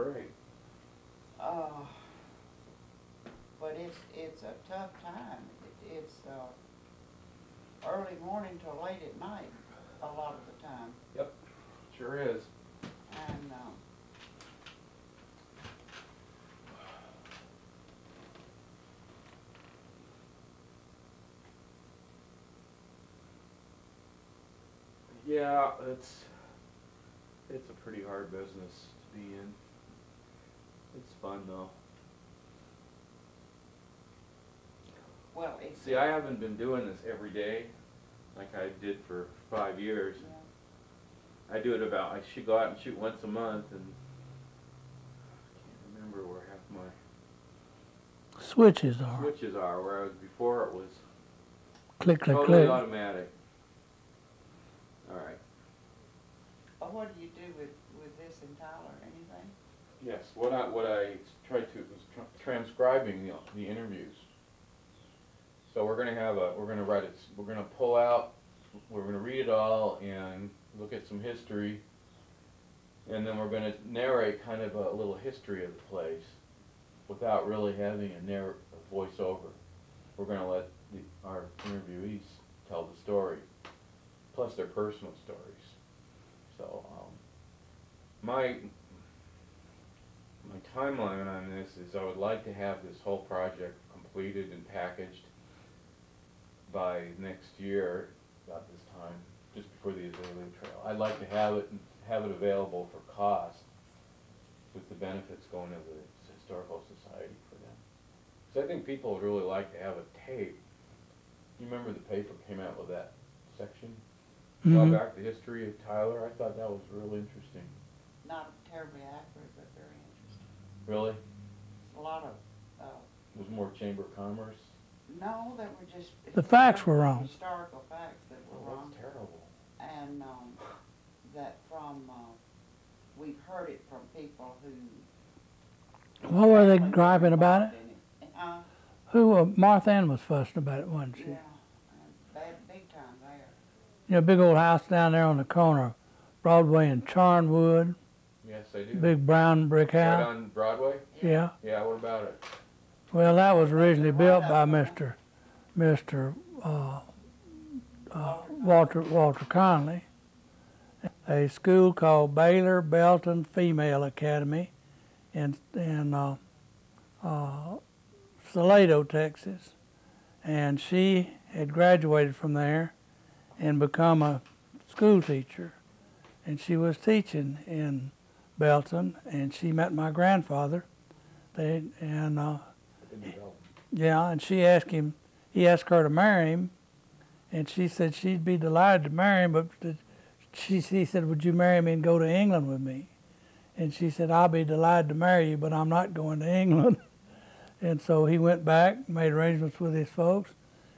great. But it's a tough time. It's early morning till late at night a lot of the time. Yep, sure is. And yeah, it's a pretty hard business to be in. It's fun though. well, See, I haven't been doing this every day like I did for 5 years. yeah. I do it about, I should go out and shoot once a month, and I can't remember where half my Switches are. whereas before it was Click, click, totally click. automatic. Alright. What do you do with this in Tyler? Anything? Yes, what I tried to was transcribing the interviews. So we're gonna write it. We're gonna pull out. We're gonna read it all and look at some history, and then we're gonna narrate kind of a little history of the place, without really having a voiceover. We're gonna let our interviewees tell the story, plus their personal stories. So my timeline on this is I would like to have this whole project completed and packaged by next year, about this time, just before the Azalea Trail. I'd like to have it available for cost, with the benefits going to the Historical Society for them. So I think people would really like to have a tape. You remember the paper came out with that section? Mm-hmm. Back the history of Tyler. I thought that was real interesting. Not terribly accurate, but very interesting. Really? A lot of It was more Chamber of Commerce. no, that were just The facts were wrong. Historical facts that were wrong. That's terrible. And that from we've heard it from people who. What were they griping about it? It. Martha Ann was fussing about it, wasn't she? Yeah, bad, big time there. You know, big old house down there on the corner of Broadway and Charnwood. Yes, I do. Big brown brick Right house. on Broadway? Yeah. Yeah, what about it? Well, that was originally built by Walter Conley. A school called Baylor Belton Female Academy in Salado, Texas. And she had graduated from there and become a school teacher. And she was teaching in Belton, and she met my grandfather. Yeah, and he asked her to marry him, and she said she'd be delighted to marry him, but he said, would you marry me and go to England with me? And she said, I'll be delighted to marry you, but I'm not going to England. And so he went back, made arrangements with his folks,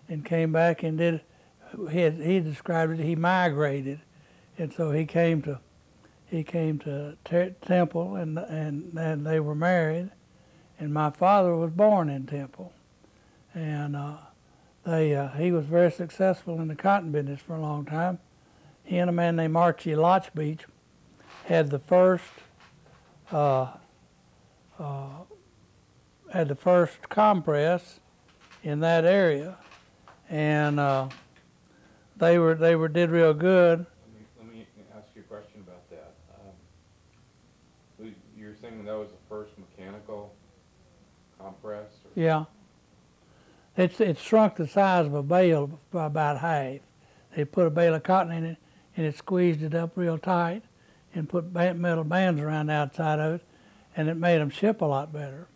and came back and he described it, he migrated. And so he came to Temple, and they were married. And my father was born in Temple, and he was very successful in the cotton business for a long time. He and a man named Archie Lochbeach had the first compress in that area, and they did real good. Let me ask you a question about that. You're saying that was the first mechanical compress? Or? Yeah. It shrunk the size of a bale by about half. They put a bale of cotton in it, and it squeezed it up real tight, and put metal bands around the outside of it, and it made them ship a lot better.